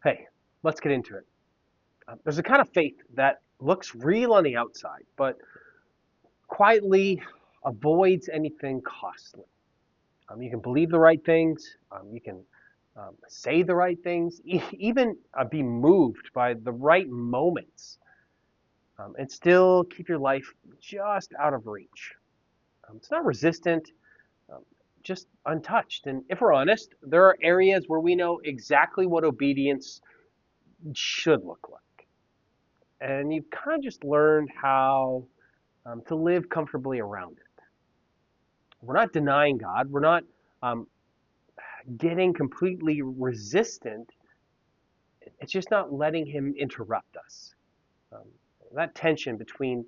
Hey, let's get into it. There's a kind of faith that looks real on the outside, but quietly avoids anything costly. You can believe the right things, you can say the right things, even be moved by the right moments, and still keep your life just out of reach. It's not resistant, um, just untouched. And if we're honest, there are areas where we know exactly what obedience should look like. And you've kind of just learned how to live comfortably around it. We're not denying God. We're not um, getting completely resistant. It's just not letting Him interrupt us. Um, that tension between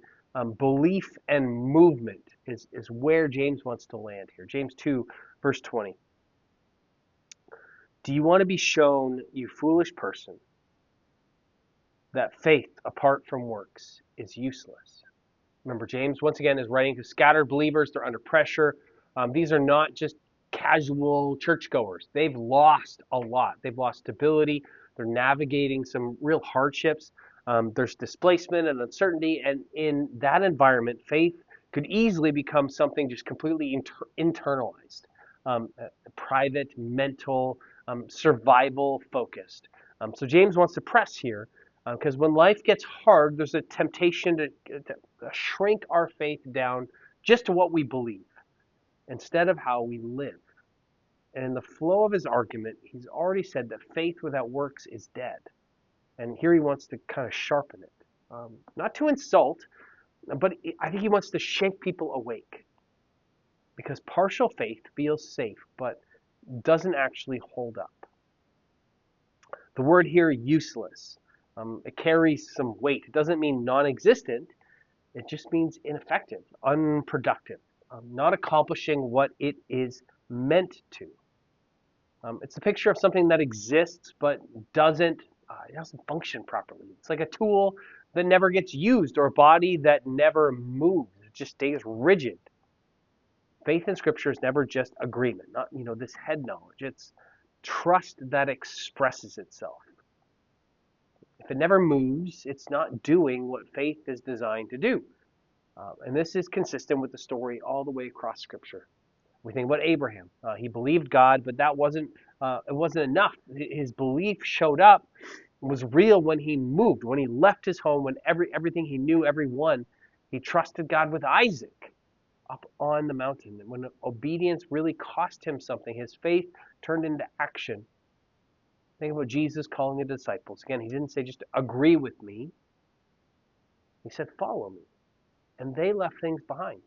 belief and movement is where James wants to land here. James 2, verse 20. Do you want to be shown, you foolish person, that faith apart from works is useless? Remember, James, once again, is writing to scattered believers. They're under pressure. These are not just casual churchgoers. They've lost a lot. They've lost stability. They're navigating some real hardships. There's displacement and uncertainty. And in that environment, faith could easily become something just completely internalized, private, mental, survival focused. So James wants to press here because when life gets hard, there's a temptation to shrink our faith down just to what we believe instead of how we live. And in the flow of his argument, he's already said that faith without works is dead. And here he wants to kind of sharpen it. Not to insult, but I think he wants to shake people awake. Because partial faith feels safe, but doesn't actually hold up. The word here, useless, it carries some weight. It doesn't mean non-existent. It just means ineffective, unproductive, not accomplishing what it is meant to. It's a picture of something that exists but it doesn't function properly. It's like a tool that never gets used or a body that never moves. It just stays rigid. Faith in Scripture is never just agreement, not this head knowledge. It's trust that expresses itself. If it never moves, it's not doing what faith is designed to do. And this is consistent with the story all the way across Scripture. We think about Abraham. He believed God, but it wasn't enough. His belief showed up, was real when he moved, when he left his home, when everything he knew, everyone, he trusted God with Isaac up on the mountain. And when obedience really cost him something, his faith turned into action. Think about Jesus calling the disciples. Again, he didn't say just agree with me. He said follow me. And they left things behind.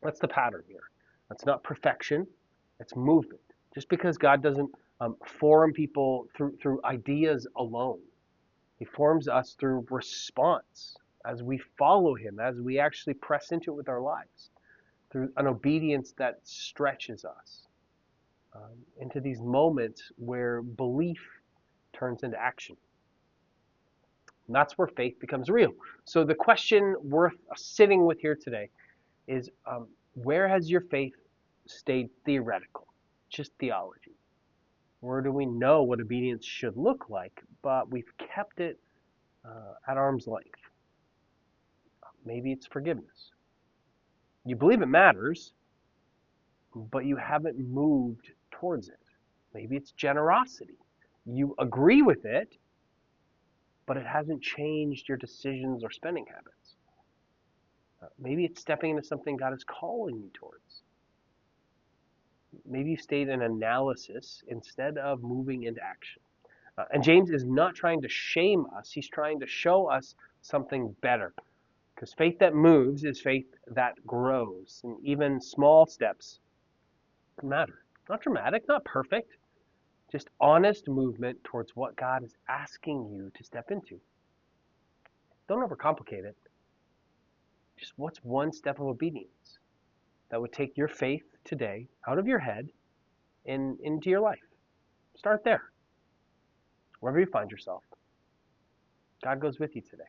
That's the pattern here. That's not perfection. It's movement. Just because God doesn't form people through ideas alone, He forms us through response as we follow Him, as we actually press into it with our lives, through an obedience that stretches us into these moments where belief turns into action. And that's where faith becomes real. So the question worth sitting with here today is where has your faith stayed theoretical, just theology? Where do we know what obedience should look like, but we've kept it at arm's length? Maybe it's forgiveness. You believe it matters, but you haven't moved towards it. Maybe it's generosity. You agree with it, but it hasn't changed your decisions or spending habits. Maybe it's stepping into something God is calling you towards. Maybe you stayed in analysis instead of moving into action. And James is not trying to shame us. He's trying to show us something better. Because faith that moves is faith that grows. And even small steps matter. Not dramatic, not perfect. Just honest movement towards what God is asking you to step into. Don't overcomplicate it. Just what's one step of obedience that would take your faith today out of your head and into your life? Start there. Wherever you find yourself, God goes with you today.